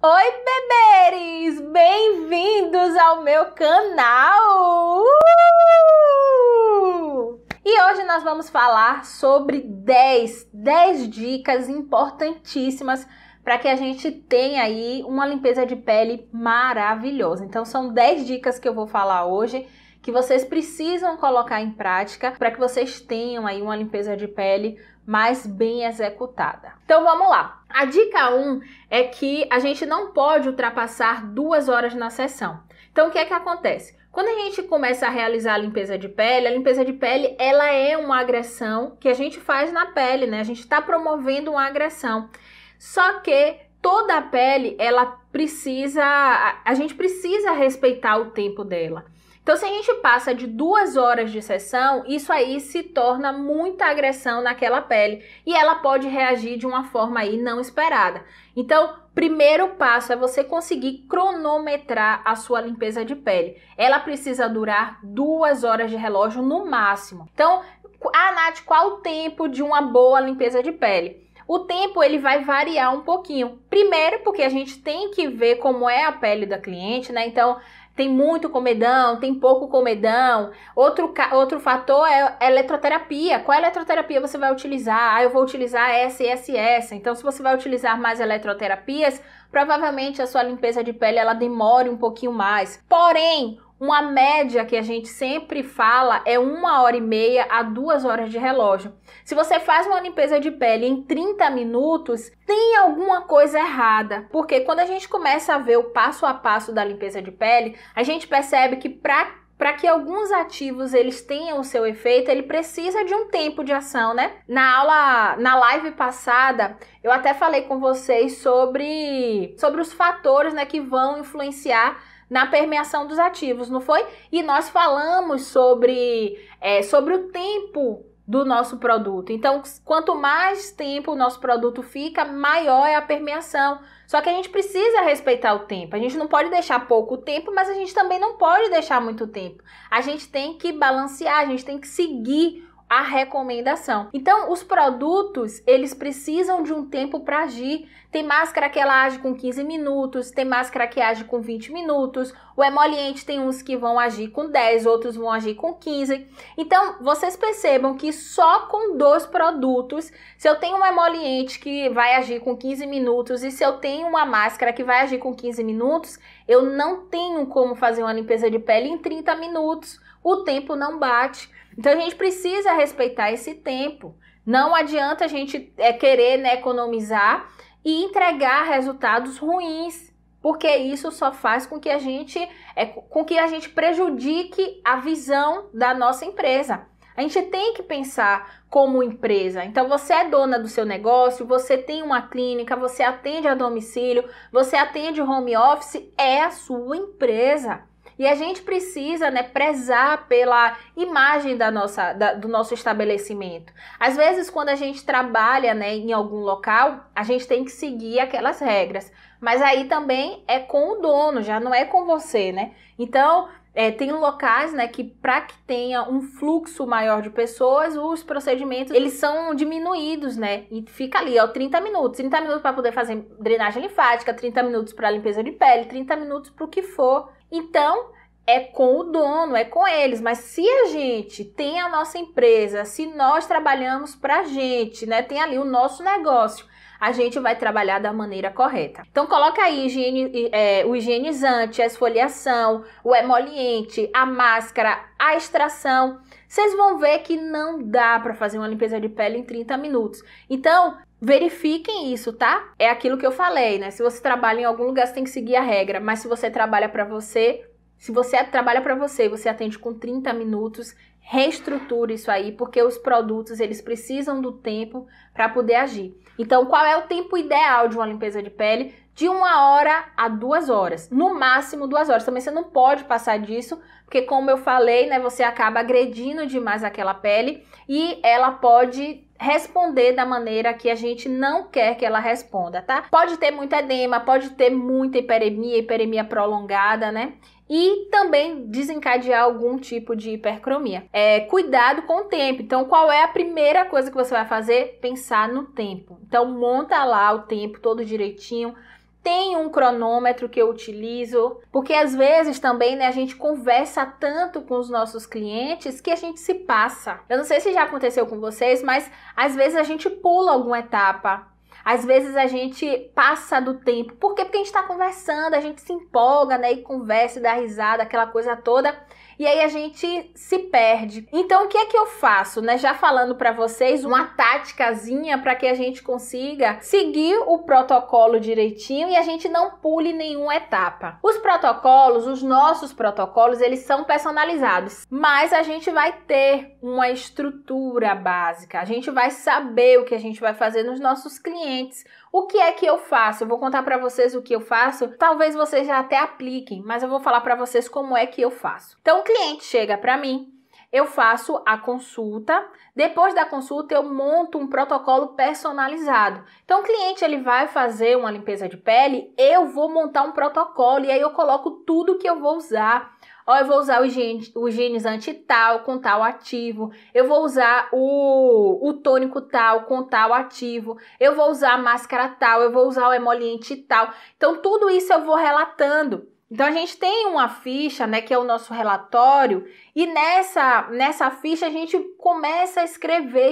Oi, beberes! Bem-vindos ao meu canal! E hoje nós vamos falar sobre 10 dicas importantíssimas para que a gente tenha aí uma limpeza de pele maravilhosa. Então são 10 dicas que eu vou falar hoje que vocês precisam colocar em prática para que vocês tenham aí uma limpeza de pele mais bem executada. Então vamos lá. A dica 1 é que a gente não pode ultrapassar 2 horas na sessão. Então o que é que acontece? Quando a gente começa a realizar a limpeza de pele ela é uma agressão que a gente faz na pele, né? A gente está promovendo uma agressão. Só que toda a pele, a gente precisa respeitar o tempo dela. Então, se a gente passa de 2 horas de sessão, isso aí se torna muita agressão naquela pele e ela pode reagir de uma forma aí não esperada. Então, primeiro passo é você conseguir cronometrar a sua limpeza de pele. Ela precisa durar 2 horas de relógio no máximo. Então, Nath, qual o tempo de uma boa limpeza de pele? O tempo ele vai variar um pouquinho. Primeiro, porque a gente tem que ver como é a pele da cliente, né? Então, tem muito comedão, tem pouco comedão. Outro fator é a eletroterapia. Qual eletroterapia você vai utilizar? Eu vou utilizar essa e essa e essa. Então, se você vai utilizar mais eletroterapias, provavelmente a sua limpeza de pele ela demore um pouquinho mais. Porém, uma média que a gente sempre fala é 1h30 a 2 horas de relógio. Se você faz uma limpeza de pele em 30 minutos, tem alguma coisa errada. Porque quando a gente começa a ver o passo a passo da limpeza de pele, a gente percebe que para que alguns ativos eles tenham o seu efeito, ele precisa de um tempo de ação, né? Na live passada, eu até falei com vocês sobre os fatores, né, que vão influenciar na permeação dos ativos, não foi? E nós falamos sobre o tempo do nosso produto. Então, quanto mais tempo o nosso produto fica, maior é a permeação. Só que a gente precisa respeitar o tempo. A gente não pode deixar pouco tempo, mas a gente também não pode deixar muito tempo. A gente tem que balancear, a gente tem que seguir a recomendação. Então, os produtos, eles precisam de um tempo para agir. Tem máscara que ela age com 15 minutos, tem máscara que age com 20 minutos. O emoliente tem uns que vão agir com 10, outros vão agir com 15. Então, vocês percebam que só com 2 produtos, se eu tenho um emoliente que vai agir com 15 minutos e se eu tenho uma máscara que vai agir com 15 minutos, eu não tenho como fazer uma limpeza de pele em 30 minutos. O tempo não bate. Então, a gente precisa respeitar esse tempo. Não adianta a gente querer, né, economizar e entregar resultados ruins, porque isso só faz com que a gente prejudique a visão da nossa empresa. A gente tem que pensar como empresa. Então, você é dona do seu negócio, você tem uma clínica, você atende a domicílio, você atende home office, é a sua empresa. E a gente precisa, né, prezar pela imagem do nosso estabelecimento. Às vezes, quando a gente trabalha, né, em algum local, a gente tem que seguir aquelas regras. Mas aí também é com o dono, já não é com você, né? Então, tem locais, né, que para que tenha um fluxo maior de pessoas, os procedimentos, eles são diminuídos, né? E fica ali, 30 minutos. 30 minutos para poder fazer drenagem linfática, 30 minutos para limpeza de pele, 30 minutos para o que for. Então, é com o dono, é com eles. Mas se a gente tem a nossa empresa, se nós trabalhamos pra gente, né, tem ali o nosso negócio, a gente vai trabalhar da maneira correta. Então, coloca aí o higienizante, a esfoliação, o emoliente, a máscara, a extração. Vocês vão ver que não dá para fazer uma limpeza de pele em 30 minutos. Então, verifiquem isso, tá? É aquilo que eu falei, né? Se você trabalha em algum lugar, você tem que seguir a regra. Mas se você trabalha para você, se você trabalha para você e você atende com 30 minutos, reestruture isso aí, porque os produtos, eles precisam do tempo para poder agir. Então, qual é o tempo ideal de uma limpeza de pele? De 1 hora a 2 horas. No máximo 2 horas. Também você não pode passar disso, porque como eu falei, né, você acaba agredindo demais aquela pele e ela pode responder da maneira que a gente não quer que ela responda, tá? Pode ter muito edema, pode ter muita hiperemia prolongada, né? E também desencadear algum tipo de hipercromia. Cuidado com o tempo. Então, qual é a primeira coisa que você vai fazer? Pensar no tempo. Então, monta lá o tempo todo direitinho. Tem um cronômetro que eu utilizo, porque às vezes também, né, a gente conversa tanto com os nossos clientes que a gente se passa. Eu não sei se já aconteceu com vocês, mas às vezes a gente pula alguma etapa. Às vezes a gente passa do tempo. Por quê? Porque a gente está conversando, a gente se empolga, né, e conversa e dá risada, aquela coisa toda. E aí a gente se perde. Então, o que é que eu faço, né? Já falando para vocês uma táticazinha para que a gente consiga seguir o protocolo direitinho e a gente não pule nenhuma etapa. Os protocolos, os nossos protocolos, eles são personalizados, mas a gente vai ter uma estrutura básica. A gente vai saber o que a gente vai fazer nos nossos clientes. O que é que eu faço? Eu vou contar para vocês o que eu faço. Talvez vocês já até apliquem, mas eu vou falar para vocês como é que eu faço. Então, o cliente chega para mim, eu faço a consulta. Depois da consulta, eu monto um protocolo personalizado. Então, o cliente ele vai fazer uma limpeza de pele, eu vou montar um protocolo e aí eu coloco tudo que eu vou usar. Ó, eu vou usar o higienizante tal, com tal ativo. Eu vou usar o tônico tal, com tal ativo. Eu vou usar a máscara tal, eu vou usar o emoliente tal. Então, tudo isso eu vou relatando. Então, a gente tem uma ficha, né, que é o nosso relatório, e nessa ficha a gente começa a escrever.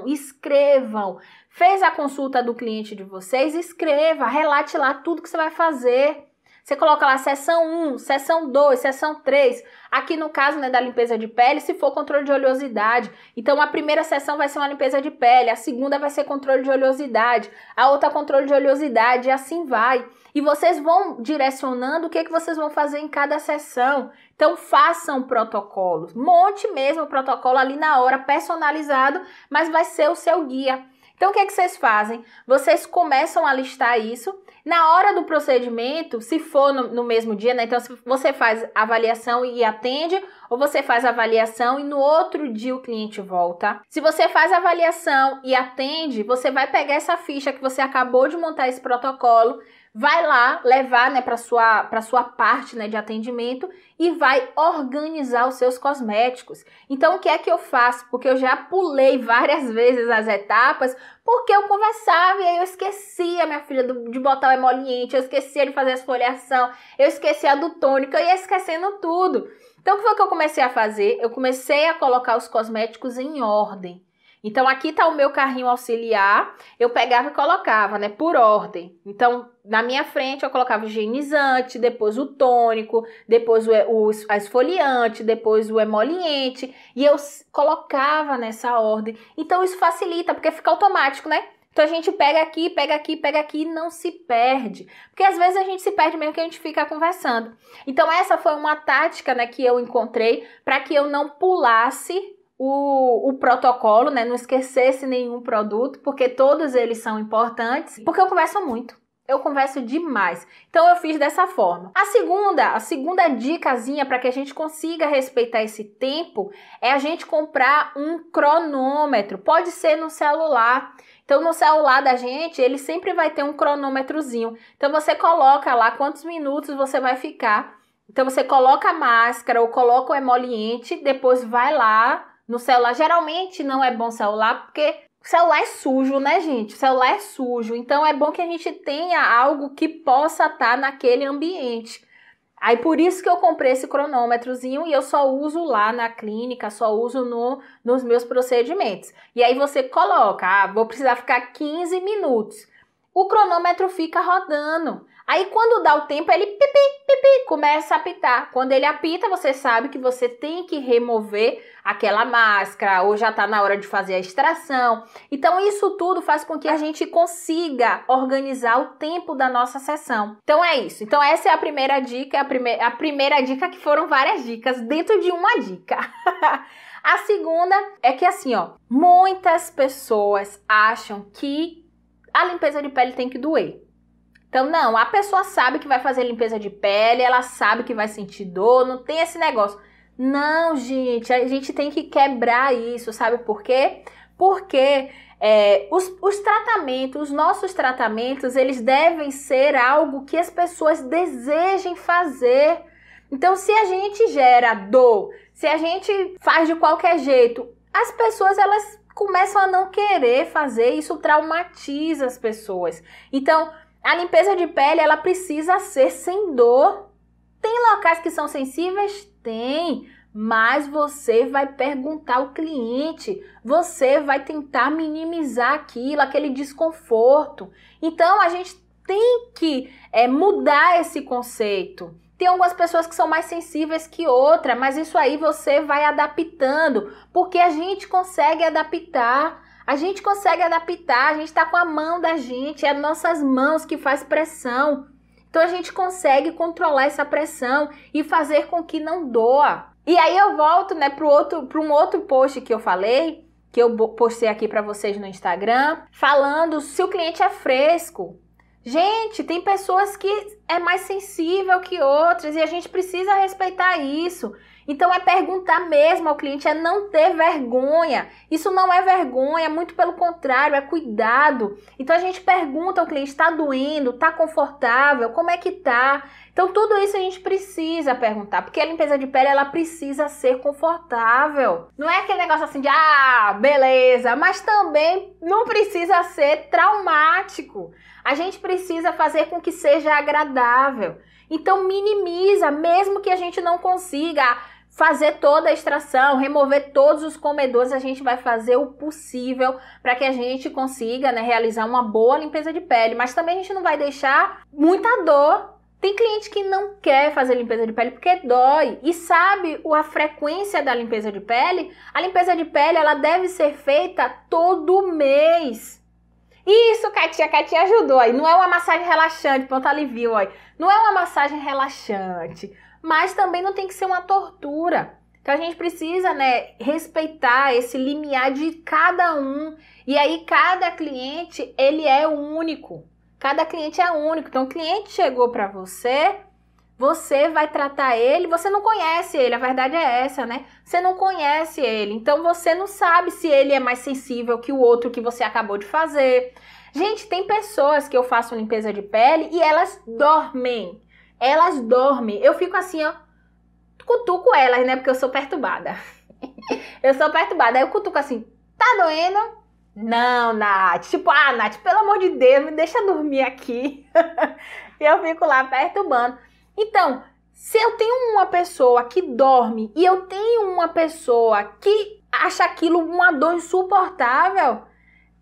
Escrevam. Fez a consulta do cliente de vocês, escreva, relate lá tudo que você vai fazer. Você coloca lá sessão 1, sessão 2, sessão 3. Aqui no caso, né, da limpeza de pele, se for controle de oleosidade. Então, a primeira sessão vai ser uma limpeza de pele, a segunda vai ser controle de oleosidade, a outra controle de oleosidade, e assim vai. E vocês vão direcionando o que vocês vão fazer em cada sessão. Então, façam protocolos. Monte mesmo o protocolo ali na hora, personalizado, mas vai ser o seu guia. Então, o que vocês fazem? Vocês começam a listar isso. Na hora do procedimento, se for no mesmo dia, né? Então, se você faz avaliação e atende, ou você faz avaliação e no outro dia o cliente volta. Se você faz avaliação e atende, você vai pegar essa ficha que você acabou de montar esse protocolo, vai lá levar, né, para sua parte, né, de atendimento e vai organizar os seus cosméticos. Então, o que é que eu faço? Porque eu já pulei várias vezes as etapas, porque eu conversava e aí eu esquecia, minha filha, de botar o emoliente, eu esquecia de fazer a esfoliação, eu esquecia do tônico, eu ia esquecendo tudo. Então, o que foi que eu comecei a fazer? Eu comecei a colocar os cosméticos em ordem. Então, aqui tá o meu carrinho auxiliar, eu pegava e colocava, né, por ordem. Então, na minha frente eu colocava o higienizante, depois o tônico, depois a esfoliante, depois o emoliente, e eu colocava nessa ordem. Então, isso facilita, porque fica automático, né? Então, a gente pega aqui, pega aqui, pega aqui e não se perde. Porque, às vezes, a gente se perde mesmo que a gente fica conversando. Então, essa foi uma tática, né, que eu encontrei para que eu não pulasse o protocolo, né? Não esquecesse nenhum produto, porque todos eles são importantes, porque eu converso muito. Eu converso demais. Então, eu fiz dessa forma. A segunda dicasinha para que a gente consiga respeitar esse tempo é a gente comprar um cronômetro. Pode ser no celular. Então, no celular da gente, ele sempre vai ter um cronômetrozinho. Então, você coloca lá quantos minutos você vai ficar. Então, você coloca a máscara ou coloca o emoliente, depois vai lá no celular. Geralmente não é bom celular, porque o celular é sujo, né, gente? O celular é sujo. Então, é bom que a gente tenha algo que possa estar naquele ambiente. Aí, por isso que eu comprei esse cronômetrozinho e eu só uso lá na clínica, só uso nos meus procedimentos. E aí, você coloca, vou precisar ficar 15 minutos. O cronômetro fica rodando. Aí, quando dá o tempo, ele pipi, começa a apitar. Quando ele apita, você sabe que você tem que remover aquela máscara ou já está na hora de fazer a extração. Então, isso tudo faz com que a gente consiga organizar o tempo da nossa sessão. Então, é isso. Então, essa é a primeira dica. A primeira dica, que foram várias dicas dentro de uma dica. A segunda é que, assim, ó, muitas pessoas acham que a limpeza de pele tem que doer. Então, não, a pessoa sabe que vai fazer limpeza de pele, ela sabe que vai sentir dor, não tem esse negócio. Não, gente, a gente tem que quebrar isso, sabe por quê? Porque os tratamentos, os nossos tratamentos, eles devem ser algo que as pessoas desejem fazer. Então, se a gente gera dor, se a gente faz de qualquer jeito, as pessoas, elas começam a não querer fazer, isso traumatiza as pessoas. Então, A limpeza de pele, ela precisa ser sem dor. Tem locais que são sensíveis? Tem. Mas você vai perguntar ao cliente, você vai tentar minimizar aquilo, aquele desconforto. Então, a gente tem que mudar esse conceito. Tem algumas pessoas que são mais sensíveis que outras, mas isso aí você vai adaptando, porque a gente consegue adaptar. A gente consegue adaptar, a gente está com a mão da gente, é as nossas mãos que faz pressão. Então, a gente consegue controlar essa pressão e fazer com que não doa. E aí eu volto, né, para um outro post que eu falei, que eu postei aqui para vocês no Instagram, falando se o cliente é fresco. Gente, tem pessoas que é mais sensível que outras e a gente precisa respeitar isso. Então é perguntar mesmo ao cliente, é não ter vergonha. Isso não é vergonha, muito pelo contrário, é cuidado. Então a gente pergunta ao cliente, tá doendo, tá confortável, como é que tá? Então tudo isso a gente precisa perguntar, porque a limpeza de pele ela precisa ser confortável. Não é aquele negócio assim de, beleza, mas também não precisa ser traumático. A gente precisa fazer com que seja agradável. Então minimiza, mesmo que a gente não consiga fazer toda a extração, remover todos os comedores, a gente vai fazer o possível para que a gente consiga, né, realizar uma boa limpeza de pele. Mas também a gente não vai deixar muita dor. Tem cliente que não quer fazer limpeza de pele porque dói. E sabe a frequência da limpeza de pele? A limpeza de pele ela deve ser feita todo mês. Isso, Katia ajudou aí. Não é uma massagem relaxante, pronto, aliviou aí. Não é uma massagem relaxante, mas também não tem que ser uma tortura. Então a gente precisa, né, respeitar esse limiar de cada um. E aí cada cliente, ele é único. Cada cliente é único. Então o cliente chegou para você, você vai tratar ele, você não conhece ele, a verdade é essa, né? Você não conhece ele, então você não sabe se ele é mais sensível que o outro que você acabou de fazer. Gente, tem pessoas que eu faço limpeza de pele e elas dormem. Elas dormem. Eu fico assim, ó, cutuco elas, né? Porque eu sou perturbada. Eu sou perturbada. Aí eu cutuco assim, tá doendo? Não, Nath. Tipo, Nath, pelo amor de Deus, me deixa dormir aqui. E eu fico lá perturbando. Então, se eu tenho uma pessoa que dorme e eu tenho uma pessoa que acha aquilo uma dor insuportável,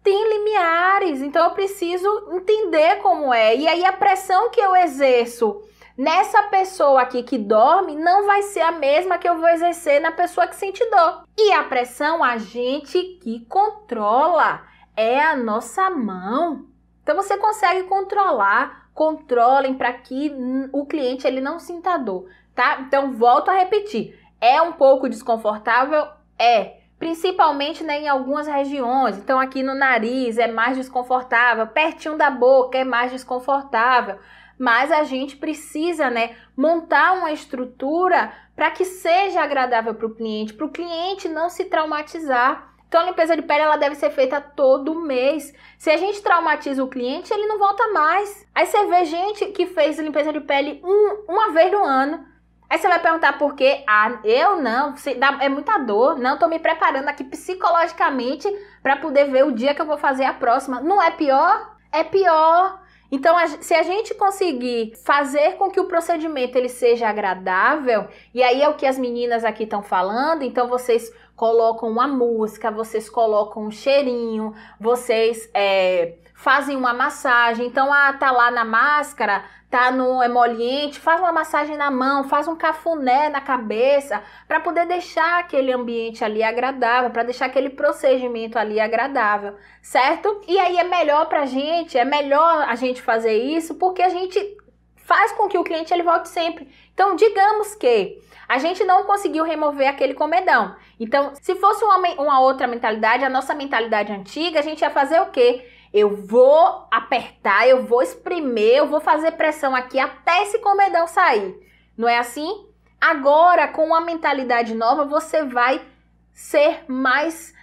tem limiares. Então, eu preciso entender como é. E aí, a pressão que eu exerço nessa pessoa aqui que dorme não vai ser a mesma que eu vou exercer na pessoa que sente dor. E a pressão, a gente que controla, é a nossa mão. Então, você consegue controlar. Controlem para que o cliente ele não sinta dor, tá? Então, volto a repetir. É um pouco desconfortável? É. Principalmente, né, em algumas regiões. Então, aqui no nariz é mais desconfortável. Pertinho da boca é mais desconfortável. Mas a gente precisa, né, montar uma estrutura para que seja agradável para o cliente não se traumatizar. Então, a limpeza de pele ela deve ser feita todo mês. Se a gente traumatiza o cliente, ele não volta mais. Aí você vê gente que fez limpeza de pele uma vez no ano. Aí você vai perguntar por quê? Eu não, é muita dor. Não, tô me preparando aqui psicologicamente para poder ver o dia que eu vou fazer a próxima. Não é pior? É pior. Então, se a gente conseguir fazer com que o procedimento ele seja agradável, e aí é o que as meninas aqui estão falando, então vocês colocam uma música, vocês colocam um cheirinho, vocês fazem uma massagem. Então, tá lá na máscara, tá no emoliente, faz uma massagem na mão, faz um cafuné na cabeça, para poder deixar aquele ambiente ali agradável, para deixar aquele procedimento ali agradável, certo? E aí é melhor pra gente, é melhor a gente fazer isso, porque a gente faz com que o cliente ele volte sempre. Então, digamos que a gente não conseguiu remover aquele comedão. Então, se fosse uma outra mentalidade, a nossa mentalidade antiga, a gente ia fazer o quê? Eu vou apertar, eu vou espremer, eu vou fazer pressão aqui até esse comedão sair. Não é assim? Agora, com uma mentalidade nova, você vai ser mais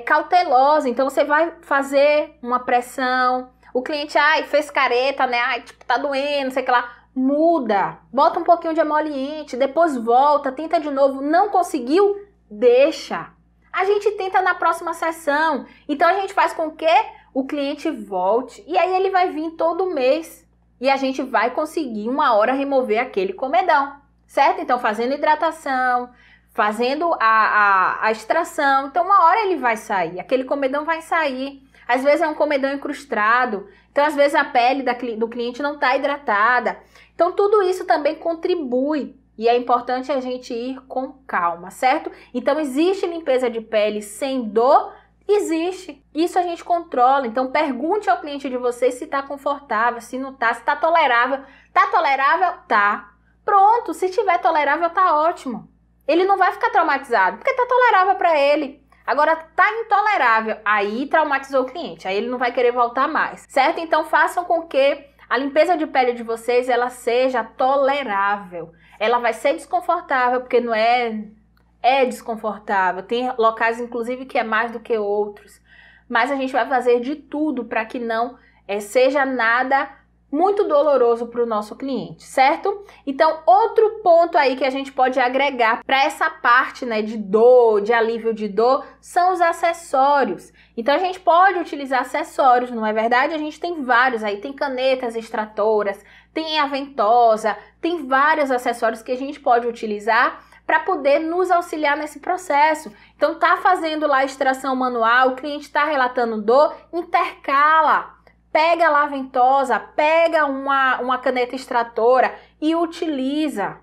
cautelosa. Então, você vai fazer uma pressão. O cliente, fez careta, né? Tipo, tá doendo, não sei o que lá. Muda. Bota um pouquinho de emoliente, depois volta, tenta de novo. Não conseguiu? Deixa. A gente tenta na próxima sessão. Então, a gente faz com que o cliente volte e aí ele vai vir todo mês. e a gente vai conseguir uma hora remover aquele comedão, certo? Então, fazendo hidratação, fazendo a extração, então uma hora ele vai sair, aquele comedão vai sair. Às vezes é um comedão incrustado, então às vezes a pele do cliente não está hidratada. Então tudo isso também contribui e é importante a gente ir com calma, certo? Então existe limpeza de pele sem dor? Existe. Isso a gente controla. Então pergunte ao cliente de vocês se está confortável, se não está, se está tolerável. Está tolerável? Tá. Pronto, se estiver tolerável, tá ótimo. Ele não vai ficar traumatizado, porque tá tolerável para ele. Agora, tá intolerável, aí traumatizou o cliente, aí ele não vai querer voltar mais, certo? Então, façam com que a limpeza de pele de vocês, ela seja tolerável. Ela vai ser desconfortável, porque não é desconfortável. Tem locais, inclusive, que é mais do que outros. Mas a gente vai fazer de tudo para que não seja nada muito doloroso para o nosso cliente, certo? Então, outro ponto aí que a gente pode agregar para essa parte, né, de dor, de alívio de dor, são os acessórios. Então, a gente pode utilizar acessórios, não é verdade? A gente tem vários aí, tem canetas extratoras, tem a ventosa, tem vários acessórios que a gente pode utilizar para poder nos auxiliar nesse processo. Então, tá fazendo lá a extração manual, o cliente está relatando dor, intercala. Pega lá a ventosa, pega uma caneta extratora e utiliza.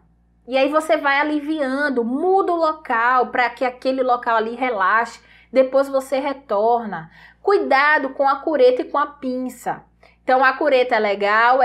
E aí você vai aliviando, muda o local para que aquele local ali relaxe. Depois você retorna. Cuidado com a cureta e com a pinça. Então a cureta é legal,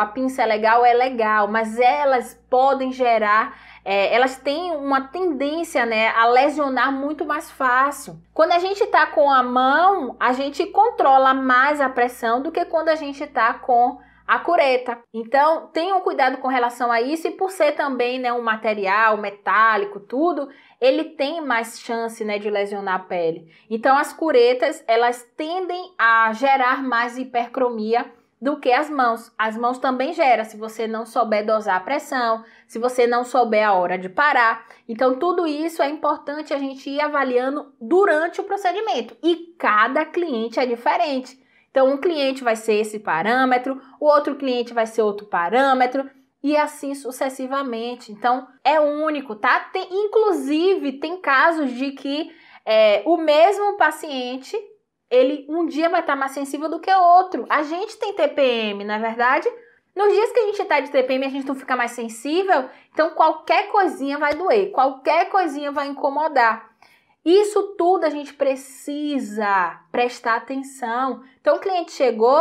a pinça é legal, mas elas podem gerar, elas têm uma tendência, né, a lesionar muito mais fácil. Quando a gente tá com a mão, a gente controla mais a pressão do que quando a gente tá com a cureta. Então, tenham cuidado com relação a isso, e por ser também, né, um material metálico, tudo, ele tem mais chance, né, de lesionar a pele. Então, as curetas, elas tendem a gerar mais hipercromia do que as mãos. As mãos também geram, se você não souber dosar a pressão, se você não souber a hora de parar. Então, tudo isso é importante a gente ir avaliando durante o procedimento. E cada cliente é diferente. Então, um cliente vai ser esse parâmetro, o outro cliente vai ser outro parâmetro, e assim sucessivamente. Então, é único, tá? Inclusive, tem casos de que o mesmo paciente, ele um dia vai estar mais sensível do que o outro. A gente tem TPM, não é verdade? Nos dias que a gente está de TPM, a gente não fica mais sensível, então qualquer coisinha vai doer, qualquer coisinha vai incomodar. Isso tudo a gente precisa prestar atenção. Então, o cliente chegou,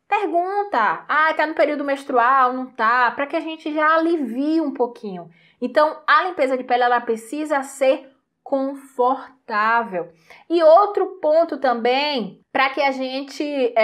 pergunta. Tá no período menstrual? Não tá? Para que a gente já alivie um pouquinho. Então, a limpeza de pele, ela precisa ser confortável. E outro ponto também, para que a gente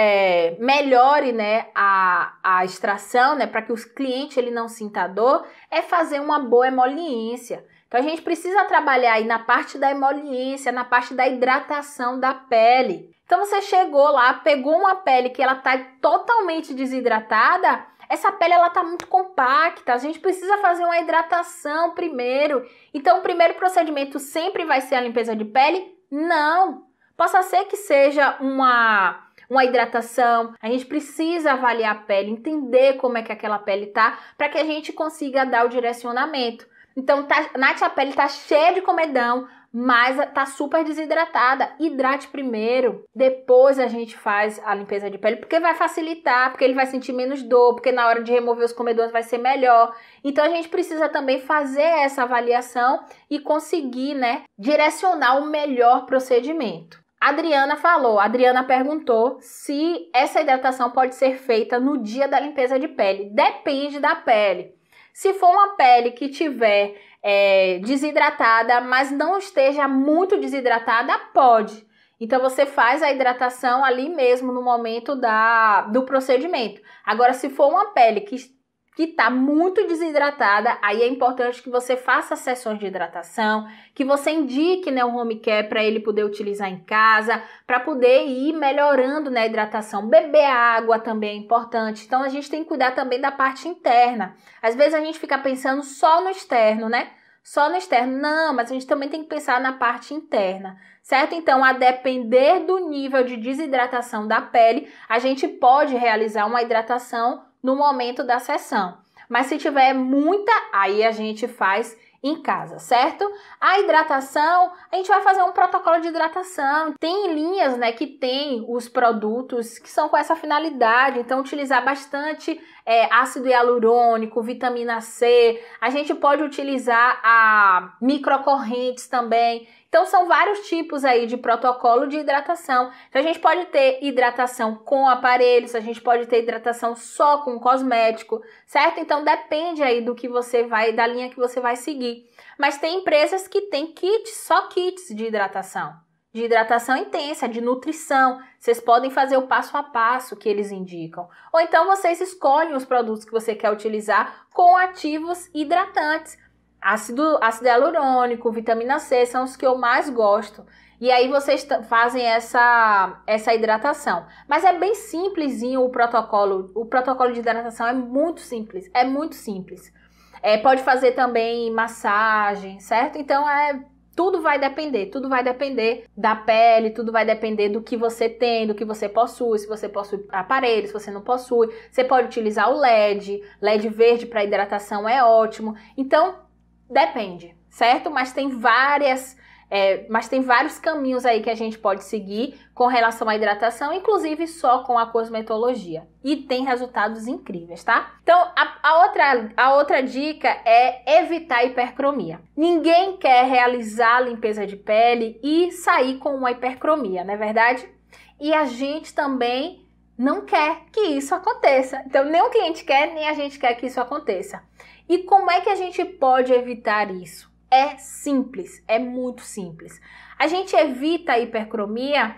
melhore, né, a extração, né, para que o cliente ele não sinta dor, é fazer uma boa emoliência. Então, a gente precisa trabalhar aí na parte da emoliência, na parte da hidratação da pele. Então, você chegou lá, pegou uma pele que ela está totalmente desidratada, essa pele ela está muito compacta, a gente precisa fazer uma hidratação primeiro. Então, o primeiro procedimento sempre vai ser a limpeza de pele? Não! Possa ser que seja uma hidratação, a gente precisa avaliar a pele, entender como é que aquela pele tá, para que a gente consiga dar o direcionamento. Então, Nath, a pele tá cheia de comedão, mas tá super desidratada. Hidrate primeiro, depois a gente faz a limpeza de pele, porque vai facilitar, porque ele vai sentir menos dor, porque na hora de remover os comedões vai ser melhor. Então, a gente precisa também fazer essa avaliação e conseguir, né, direcionar o melhor procedimento. A Adriana perguntou se essa hidratação pode ser feita no dia da limpeza de pele. Depende da pele. Se for uma pele que tiver desidratada, mas não esteja muito desidratada, pode. Então, você faz a hidratação ali mesmo no momento do procedimento. Agora, se for uma pele que está muito desidratada, aí é importante que você faça sessões de hidratação, que você indique, né, um home care para ele poder utilizar em casa, para poder ir melhorando, né, a hidratação. Beber água também é importante. Então, a gente tem que cuidar também da parte interna. Às vezes a gente fica pensando só no externo, né? Só no externo. Não, mas a gente também tem que pensar na parte interna, certo? Então, a depender do nível de desidratação da pele, a gente pode realizar uma hidratação no momento da sessão. Mas se tiver muita, aí a gente faz em casa, certo? A hidratação, a gente vai fazer um protocolo de hidratação. Tem linhas, né, que tem os produtos que são com essa finalidade. Então, utilizar bastante ácido hialurônico, vitamina C. A gente pode utilizar a microcorrentes também. Então, são vários tipos aí de protocolo de hidratação. Então, a gente pode ter hidratação com aparelhos, a gente pode ter hidratação só com cosmético, certo? Então, depende aí do que você vai, da linha que você vai seguir. Mas tem empresas que têm kits, só kits de hidratação intensa, de nutrição. Vocês podem fazer o passo a passo que eles indicam. Ou então, vocês escolhem os produtos que você quer utilizar com ativos hidratantes. Ácido hialurônico, vitamina C são os que eu mais gosto. E aí vocês fazem essa hidratação. Mas é bem simplesinho o protocolo. O protocolo de hidratação é muito simples. É muito simples. Pode fazer também massagem, certo? Então tudo vai depender da pele, tudo vai depender do que você tem, do que você possui, se você possui aparelho, se você não possui. Você pode utilizar o LED verde para hidratação é ótimo. Então, depende, certo? Mas tem vários caminhos aí que a gente pode seguir com relação à hidratação, inclusive só com a cosmetologia. E tem resultados incríveis, tá? Então, a outra dica é evitar hipercromia. Ninguém quer realizar a limpeza de pele e sair com uma hipercromia, não é verdade? E a gente também não quer que isso aconteça. Então, nem o cliente quer, nem a gente quer que isso aconteça. E como é que a gente pode evitar isso? É simples, é muito simples. A gente evita a hipercromia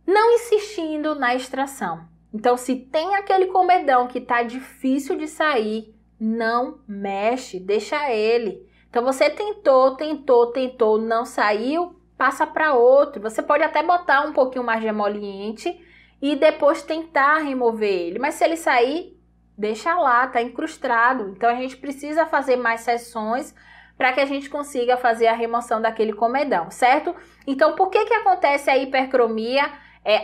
não insistindo na extração. Então, se tem aquele comedão que tá difícil de sair, não mexe, deixa ele. Então, você tentou, não saiu, passa para outro. Você pode até botar um pouquinho mais de emoliente e depois tentar remover ele. Mas se ele sair, deixa lá, tá incrustado. Então, a gente precisa fazer mais sessões para que a gente consiga fazer a remoção daquele comedão, certo? Então, por que acontece a hipercromia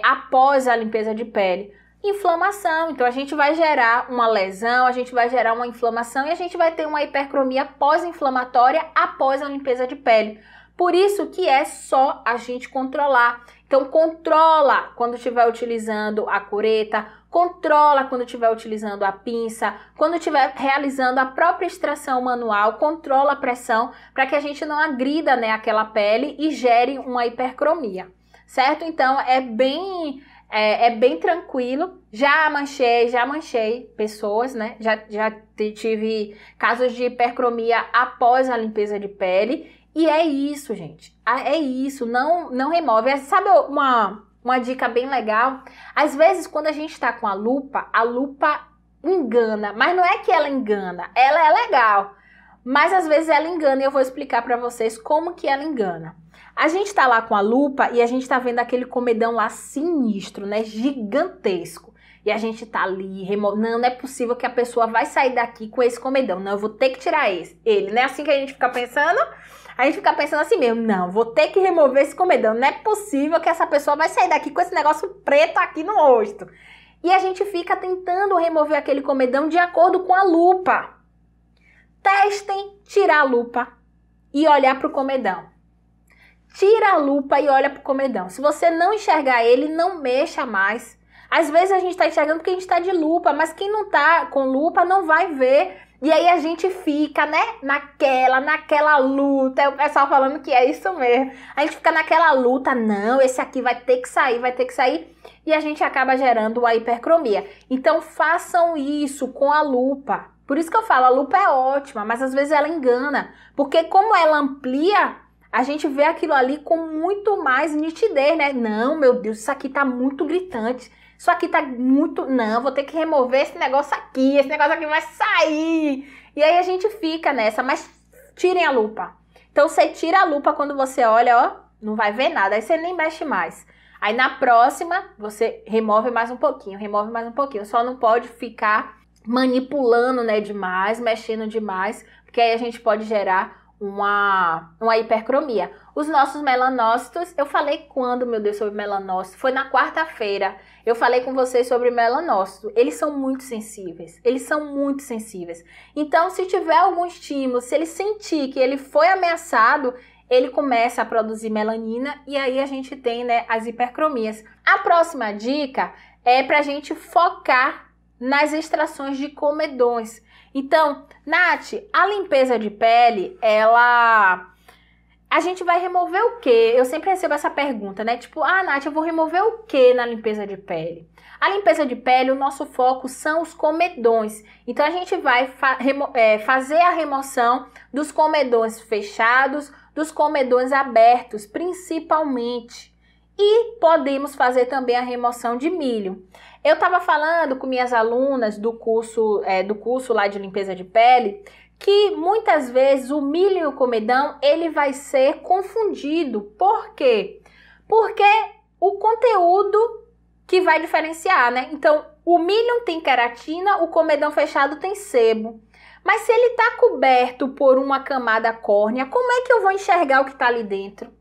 após a limpeza de pele? Inflamação. Então, a gente vai gerar uma lesão, a gente vai gerar uma inflamação e a gente vai ter uma hipercromia pós-inflamatória após a limpeza de pele. Por isso que é só a gente controlar. Então, controla quando estiver utilizando a cureta, controla quando estiver utilizando a pinça, quando estiver realizando a própria extração manual, controla a pressão para que a gente não agrida, né, aquela pele e gere uma hipercromia, certo? Então, é bem tranquilo. Já manchei pessoas, né? Já tive casos de hipercromia após a limpeza de pele. E é isso, gente. É isso. Não remove. Sabe uma dica bem legal? Às vezes, quando a gente tá com a lupa engana. Mas não é que ela engana. Ela é legal. Mas às vezes ela engana e eu vou explicar pra vocês como que ela engana. A gente tá lá com a lupa e a gente tá vendo aquele comedão lá sinistro, né? Gigantesco. E a gente tá ali removendo. Não é possível que a pessoa vai sair daqui com esse comedão. Não, eu vou ter que tirar ele. Não é assim que a gente fica pensando? A gente fica pensando assim mesmo. Não, vou ter que remover esse comedão. Não é possível que essa pessoa vai sair daqui com esse negócio preto aqui no rosto. E a gente fica tentando remover aquele comedão de acordo com a lupa. Testem tirar a lupa e olhar pro comedão. Tira a lupa e olha pro comedão. Se você não enxergar ele, não mexa mais. Às vezes a gente tá enxergando porque a gente tá de lupa, mas quem não tá com lupa não vai ver. E aí a gente fica, né, naquela luta. É o pessoal falando que é isso mesmo. A gente fica naquela luta, não, esse aqui vai ter que sair. E a gente acaba gerando a hipercromia. Então façam isso com a lupa. Por isso que eu falo, a lupa é ótima, mas às vezes ela engana. Porque como ela amplia, a gente vê aquilo ali com muito mais nitidez, né? Não, meu Deus, isso aqui tá muito gritante. Isso aqui tá muito... Não, vou ter que remover esse negócio aqui vai sair. E aí a gente fica nessa, mas tirem a lupa. Então você tira a lupa quando você olha, ó, não vai ver nada, aí você nem mexe mais. Aí na próxima, você remove mais um pouquinho. Só não pode ficar manipulando, né, demais, mexendo demais, porque aí a gente pode gerar uma hipercromia. Os nossos melanócitos, eu falei quando, meu Deus, sobre melanócito? Foi na quarta-feira. Eu falei com vocês sobre melanócito. Eles são muito sensíveis. Eles são muito sensíveis. Então, se tiver algum estímulo, se ele sentir que ele foi ameaçado, ele começa a produzir melanina e aí a gente tem, né, as hipercromias. A próxima dica é pra gente focar nas extrações de comedões. Então, Nath, a limpeza de pele, a gente vai remover o quê? Eu sempre recebo essa pergunta, né? Tipo, Nath, eu vou remover o quê na limpeza de pele? A limpeza de pele, o nosso foco são os comedões. Então, a gente vai fazer a remoção dos comedões fechados, dos comedões abertos, principalmente. E podemos fazer também a remoção de milho. Eu estava falando com minhas alunas do curso lá de limpeza de pele, que muitas vezes o milho e o comedão, ele vai ser confundido. Por quê? Porque o conteúdo que vai diferenciar, né? Então, o milho tem queratina, o comedão fechado tem sebo. Mas se ele está coberto por uma camada córnea, como é que eu vou enxergar o que está ali dentro?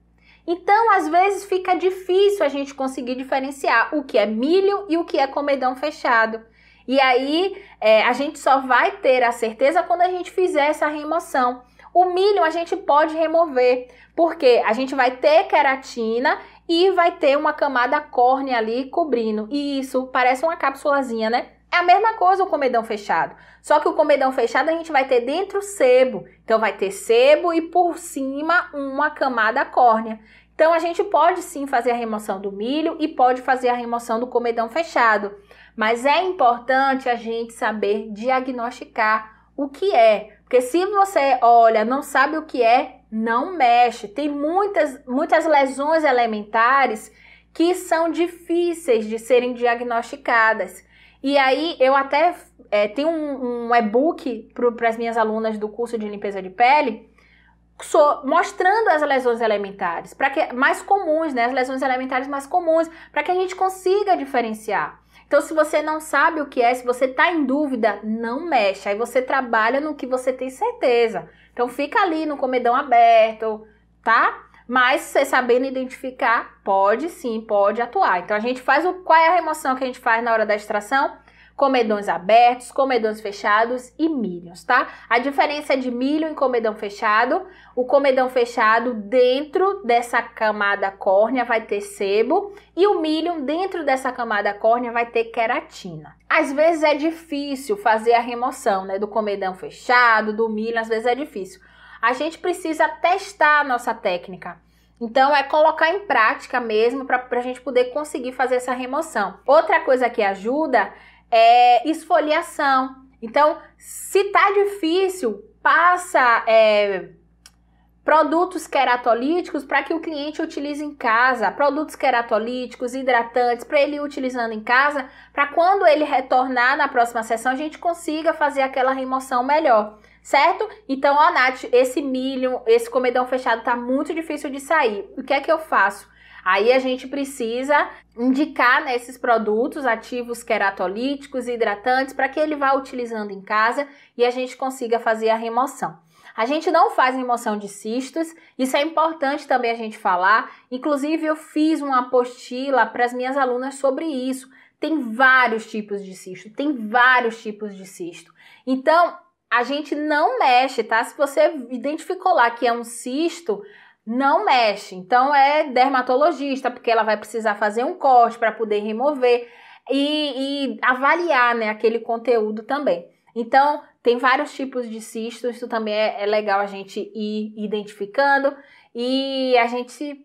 Então, às vezes, fica difícil a gente conseguir diferenciar o que é milho e o que é comedão fechado. E aí, a gente só vai ter a certeza quando a gente fizer essa remoção. O milho a gente pode remover, porque a gente vai ter queratina e vai ter uma camada córnea ali cobrindo. E isso parece uma cápsulazinha, né? É a mesma coisa o comedão fechado. Só que o comedão fechado a gente vai ter dentro sebo. Então, vai ter sebo e por cima uma camada córnea. Então, a gente pode sim fazer a remoção do milho e pode fazer a remoção do comedão fechado. Mas é importante a gente saber diagnosticar o que é. Porque se você olha, não sabe o que é, não mexe. Tem muitas lesões elementares que são difíceis de serem diagnosticadas. E aí, eu até tenho um e-book para as minhas alunas do curso de limpeza de pele, mostrando as lesões elementares, mais comuns, né? As lesões elementares mais comuns, para que a gente consiga diferenciar. Então, se você não sabe o que é, se você está em dúvida, não mexe. Aí você trabalha no que você tem certeza. Então, fica ali no comedão aberto, tá? Mas, você sabendo identificar, pode sim, pode atuar. Então, a gente faz qual é a remoção que a gente faz na hora da extração? Comedões abertos, comedões fechados e milhos, tá? A diferença de milho em comedão fechado, o comedão fechado dentro dessa camada córnea vai ter sebo e o milho dentro dessa camada córnea vai ter queratina. Às vezes é difícil fazer a remoção, né, do comedão fechado, do milho, às vezes é difícil. A gente precisa testar a nossa técnica. Então, é colocar em prática mesmo para a gente poder conseguir fazer essa remoção. Outra coisa que ajuda é esfoliação. Então, se tá difícil, passa produtos queratolíticos para que o cliente utilize em casa. Produtos queratolíticos, hidratantes, para ele ir utilizando em casa, para quando ele retornar na próxima sessão, a gente consiga fazer aquela remoção melhor. Certo? Então, ó, Nath, esse milho, esse comedão fechado tá muito difícil de sair. O que é que eu faço? Aí a gente precisa indicar, né, esses produtos ativos queratolíticos e hidratantes para que ele vá utilizando em casa e a gente consiga fazer a remoção. A gente não faz remoção de cistos, isso é importante também a gente falar. Inclusive, eu fiz uma apostila para as minhas alunas sobre isso. Tem vários tipos de cisto, Então, a gente não mexe, tá? Se você identificou lá que é um cisto, não mexe. Então, é dermatologista, porque ela vai precisar fazer um corte para poder remover e avaliar, né, aquele conteúdo também. Então, tem vários tipos de cistos, isso também é legal a gente ir identificando e a gente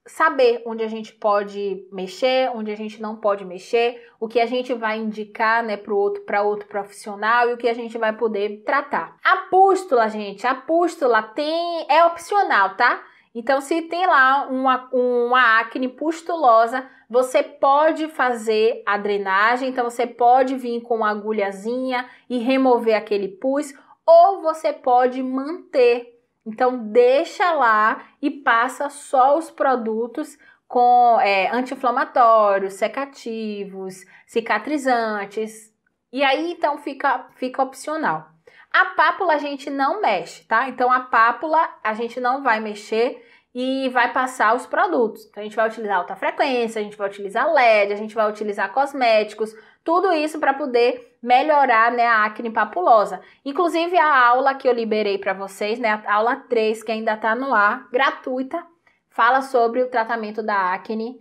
saber onde a gente pode mexer, onde a gente não pode mexer, o que a gente vai indicar, né, para outro profissional e o que a gente vai poder tratar. A pústula, gente, é opcional, tá? Então, se tem lá uma acne pustulosa, você pode fazer a drenagem, então você pode vir com uma agulhazinha e remover aquele pus, ou você pode manter. Então, deixa lá e passa só os produtos com anti-inflamatórios, secativos, cicatrizantes. E aí, então, fica opcional. A pápula a gente não mexe, tá? Então, a pápula a gente não vai mexer e vai passar os produtos. Então, a gente vai utilizar alta frequência, a gente vai utilizar LED, a gente vai utilizar cosméticos, tudo isso para poder melhorar, né, a acne papulosa. Inclusive, a aula que eu liberei para vocês, né, a aula 3, que ainda está no ar, gratuita, fala sobre o tratamento da acne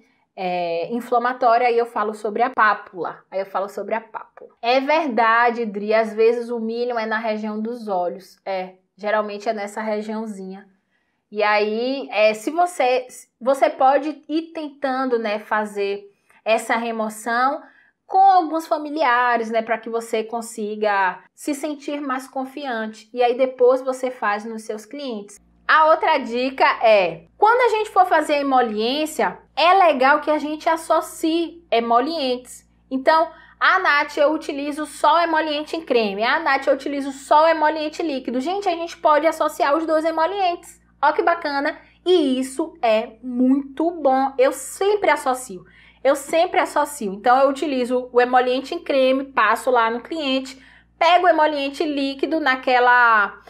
inflamatória, aí eu falo sobre a pápula. É verdade, Dri, às vezes o milho é na região dos olhos. Geralmente é nessa regiãozinha. E aí, se você pode ir tentando, né, fazer essa remoção com alguns familiares, né, para que você consiga se sentir mais confiante. E aí depois você faz nos seus clientes. A outra dica é, quando a gente for fazer a emoliência, é legal que a gente associe emolientes. Então, Nath, eu utilizo só o emoliente em creme. Nath, eu utilizo só o emoliente líquido. Gente, a gente pode associar os dois emolientes. Ó que bacana. E isso é muito bom. Eu sempre associo. Então, eu utilizo o emoliente em creme, passo lá no cliente, pego o emoliente líquido naquela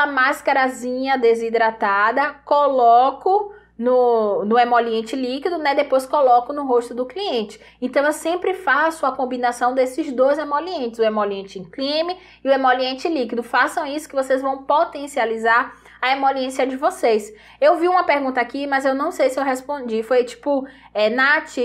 máscarazinha desidratada, coloco no emoliente líquido, né? Depois coloco no rosto do cliente. Então, eu sempre faço a combinação desses dois emolientes, o emoliente em creme e o emoliente líquido. Façam isso que vocês vão potencializar a emoliência de vocês. Eu vi uma pergunta aqui, mas eu não sei se eu respondi. Foi tipo, Nath,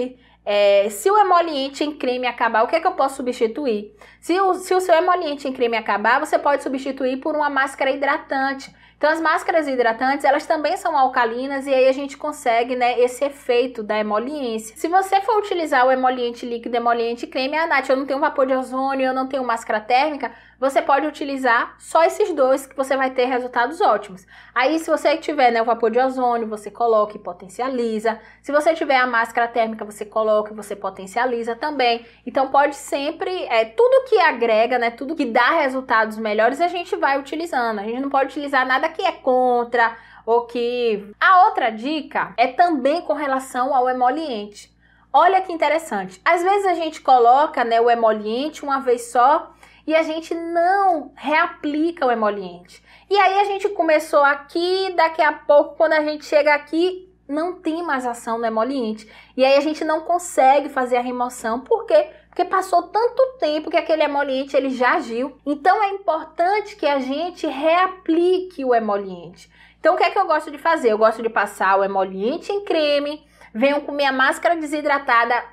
se o emoliente em creme acabar, o que é que eu posso substituir? Se o seu emoliente em creme acabar, você pode substituir por uma máscara hidratante. Então, as máscaras hidratantes, elas também são alcalinas e aí a gente consegue, né, esse efeito da emoliência. Se você for utilizar o emoliente líquido e emoliente creme, Nath, eu não tenho vapor de ozônio, eu não tenho máscara térmica, você pode utilizar só esses dois que você vai ter resultados ótimos. Aí, se você tiver, né, o vapor de ozônio, você coloca e potencializa. Se você tiver a máscara térmica, você coloca e você potencializa também. Então, pode sempre, tudo que agrega, né, tudo que dá resultados melhores, a gente vai utilizando. A gente não pode utilizar nada que é contra ou que... A outra dica é também com relação ao emoliente. Olha que interessante. Às vezes a gente coloca, né, o emoliente uma vez só e a gente não reaplica o emoliente. E aí a gente começou aqui, daqui a pouco, quando a gente chega aqui, não tem mais ação no emoliente. E aí a gente não consegue fazer a remoção. Por quê? Porque passou tanto tempo que aquele emoliente ele já agiu. Então, é importante que a gente reaplique o emoliente. Então, o que é que eu gosto de fazer? Eu gosto de passar o emoliente em creme, venho com minha máscara desidratada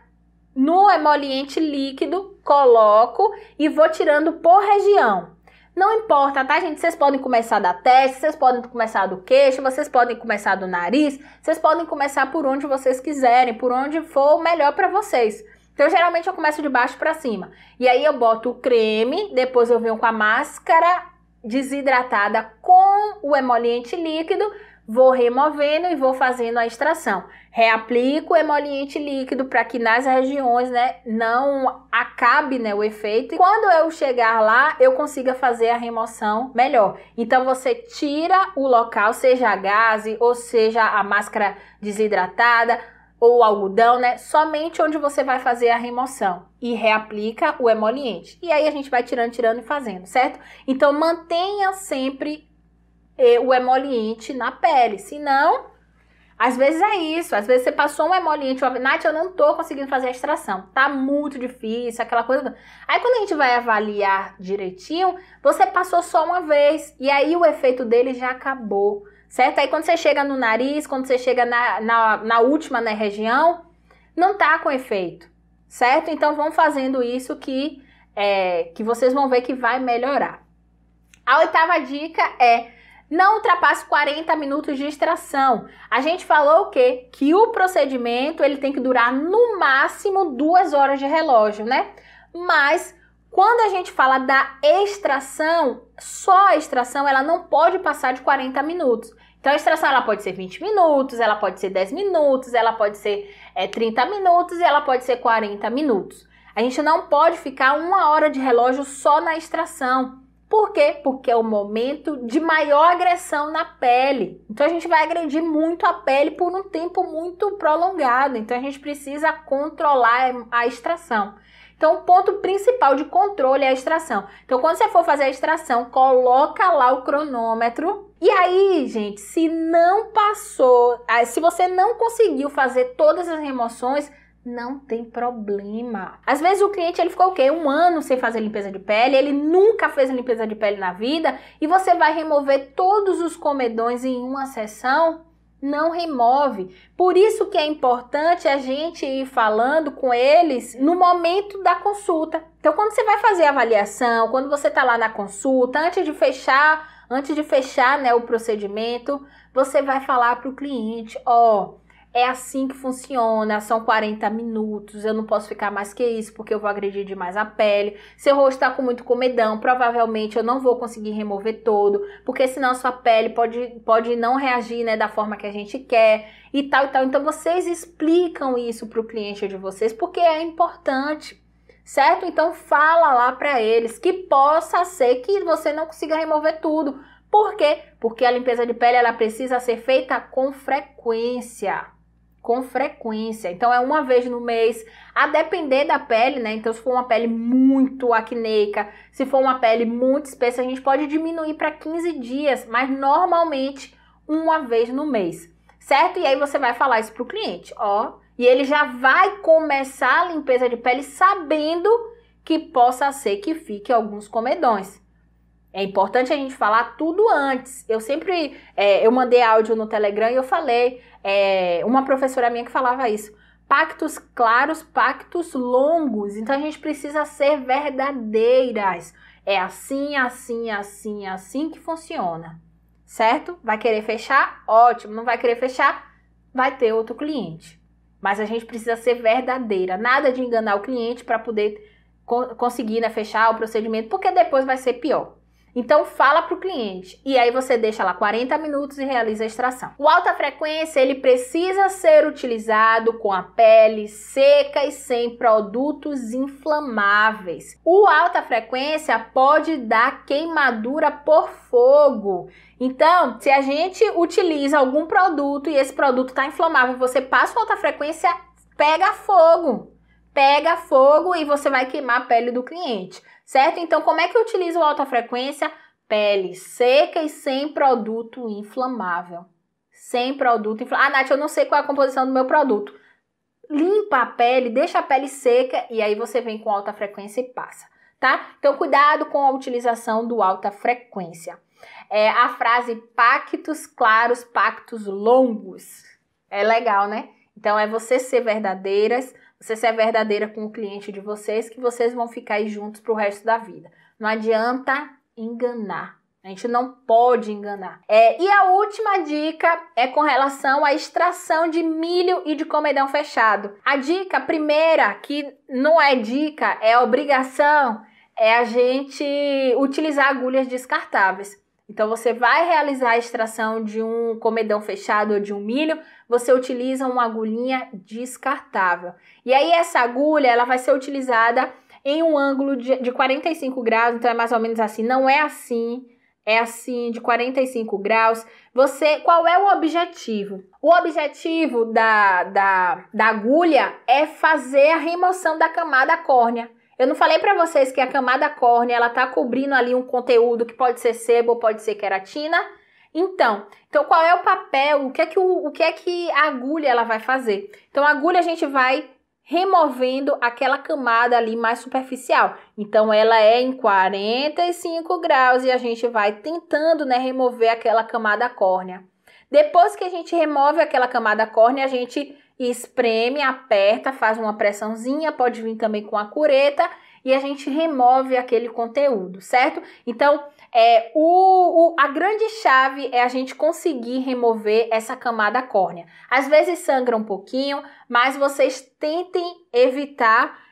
no emoliente líquido, coloco e vou tirando por região. Não importa, tá, gente? Vocês podem começar da testa, vocês podem começar do queixo, vocês podem começar do nariz, vocês podem começar por onde vocês quiserem, por onde for o melhor para vocês. Então, geralmente, eu começo de baixo para cima. E aí, eu boto o creme, depois eu venho com a máscara desidratada com o emoliente líquido, vou removendo e vou fazendo a extração. Reaplico o emoliente líquido para que nas regiões, né, não acabe, né, o efeito. E quando eu chegar lá, eu consiga fazer a remoção melhor. Então, você tira o local, seja a gaze ou seja a máscara desidratada, ou algodão, né? Somente onde você vai fazer a remoção e reaplica o emoliente. E aí a gente vai tirando e fazendo, certo? Então mantenha sempre o emoliente na pele, senão, às vezes é isso, às vezes você passou um emoliente, Nath, eu não tô conseguindo fazer a extração, tá muito difícil, aquela coisa. Aí quando a gente vai avaliar direitinho, você passou só uma vez e aí o efeito dele já acabou. Certo? Aí quando você chega no nariz, quando você chega na última, né, região, não tá com efeito, certo? Então vão fazendo isso que vocês vão ver que vai melhorar. A oitava dica é não ultrapasse 40 minutos de extração. A gente falou o quê? Que o procedimento ele tem que durar no máximo 2 horas de relógio, né? Mas quando a gente fala da extração, só a extração ela não pode passar de 40 minutos. Então, a extração ela pode ser 20 minutos, ela pode ser 10 minutos, ela pode ser 30 minutos e ela pode ser 40 minutos. A gente não pode ficar 1 hora de relógio só na extração. Por quê? Porque é o momento de maior agressão na pele. Então, a gente vai agredir muito a pele por um tempo muito prolongado. Então, a gente precisa controlar a extração. Então, o ponto principal de controle é a extração. Então, quando você for fazer a extração, coloca lá o cronômetro. E aí, gente, se não passou, se você não conseguiu fazer todas as remoções, não tem problema. Às vezes o cliente ele ficou o quê? 1 ano sem fazer limpeza de pele, ele nunca fez limpeza de pele na vida e você vai remover todos os comedões em uma sessão? Não remove. Por isso que é importante a gente ir falando com eles no momento da consulta. Então, quando você vai fazer a avaliação, quando você está lá na consulta, antes de fechar, né, o procedimento, você vai falar para o cliente, é assim que funciona, são 40 minutos, eu não posso ficar mais que isso porque eu vou agredir demais a pele. Seu rosto está com muito comedão, provavelmente eu não vou conseguir remover todo, porque senão sua pele pode não reagir, né, da forma que a gente quer e tal e tal. Então vocês explicam isso para o cliente de vocês porque é importante, certo? Então fala lá para eles que possa ser que você não consiga remover tudo. Por quê? Porque a limpeza de pele ela precisa ser feita com frequência. Com frequência, então é 1 vez no mês, a depender da pele, né? Então se for uma pele muito acneica, se for uma pele muito espessa, a gente pode diminuir para 15 dias, mas normalmente 1 vez no mês, certo? E aí você vai falar isso pro cliente, e ele já vai começar a limpeza de pele sabendo que possa ser que fique alguns comedões. É importante a gente falar tudo antes. Eu mandei áudio no Telegram e eu falei, uma professora minha que falava isso. Pactos claros, pactos longos. Então a gente precisa ser verdadeiras. É assim, assim, assim, assim que funciona. Certo? Vai querer fechar? Ótimo. Não vai querer fechar? Vai ter outro cliente. Mas a gente precisa ser verdadeira. Nada de enganar o cliente para poder conseguir, né, fechar o procedimento, porque depois vai ser pior. Então fala para o cliente e aí você deixa lá 40 minutos e realiza a extração. O alta frequência ele precisa ser utilizado com a pele seca e sem produtos inflamáveis. O alta frequência pode dar queimadura por fogo. Então, se a gente utiliza algum produto e esse produto está inflamável e você passa o alta frequência, pega fogo. Pega fogo e você vai queimar a pele do cliente. Certo? Então, como é que eu utilizo o alta frequência? Pele seca e sem produto inflamável. Sem produto inflamável. Nath, eu não sei qual é a composição do meu produto. Limpa a pele, deixa a pele seca e aí você vem com alta frequência e passa, tá? Então, cuidado com a utilização do alta frequência. A frase pactos claros, pactos longos. É legal, né? Então, é você ser verdadeiras. Você ser verdadeira com o cliente de vocês, que vocês vão ficar aí juntos pro resto da vida. Não adianta enganar. A gente não pode enganar. E a última dica é com relação à extração de milho e de comedão fechado. A dica primeira, que não é dica, é obrigação, é a gente utilizar agulhas descartáveis. Então, você vai realizar a extração de um comedão fechado ou de um milho, você utiliza uma agulhinha descartável. E aí, essa agulha, ela vai ser utilizada em um ângulo de 45 graus, então é mais ou menos assim, não é assim, é assim, de 45 graus. Qual é o objetivo? O objetivo da agulha é fazer a remoção da camada córnea. Eu não falei para vocês que a camada córnea, ela tá cobrindo ali um conteúdo que pode ser sebo ou pode ser queratina? Então qual é o papel? O que é que a agulha ela vai fazer? Então a agulha a gente vai removendo aquela camada ali mais superficial. Então ela é em 45 graus e a gente vai tentando, né, remover aquela camada córnea. Depois que a gente remove aquela camada córnea, a gente espreme, aperta, faz uma pressãozinha, pode vir também com a cureta e a gente remove aquele conteúdo, certo? Então, a grande chave é a gente conseguir remover essa camada córnea. Às vezes sangra um pouquinho, mas vocês tentem evitar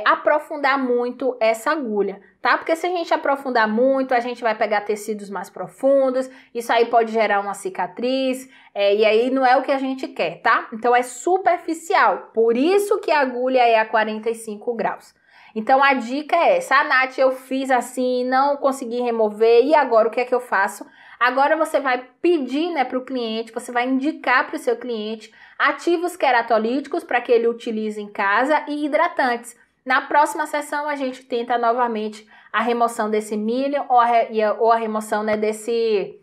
aprofundar muito essa agulha, tá? Porque se a gente aprofundar muito, a gente vai pegar tecidos mais profundos, isso aí pode gerar uma cicatriz, e aí não é o que a gente quer, tá? Então é superficial, por isso que a agulha é a 45 graus. Então a dica é essa, Nath, eu fiz assim, não consegui remover, e agora o que é que eu faço? Agora você vai pedir, né, para o cliente, você vai indicar para o seu cliente ativos queratolíticos para que ele utilize em casa e hidratantes. Na próxima sessão, a gente tenta novamente a remoção desse milho ou a remoção, né, desse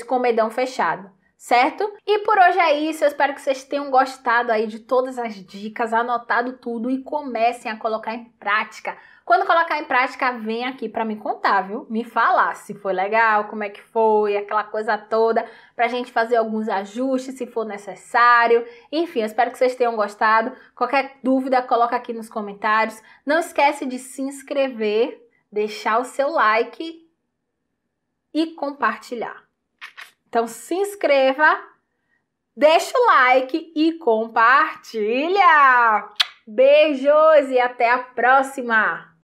comedão fechado, certo? E por hoje é isso, eu espero que vocês tenham gostado aí de todas as dicas, anotado tudo e comecem a colocar em prática. Quando colocar em prática, vem aqui para me contar, viu? Me falar se foi legal, como é que foi, aquela coisa toda, pra gente fazer alguns ajustes se for necessário. Enfim, eu espero que vocês tenham gostado. Qualquer dúvida, coloca aqui nos comentários. Não esquece de se inscrever, deixar o seu like e compartilhar. Então se inscreva, deixa o like e compartilha! Beijos e até a próxima!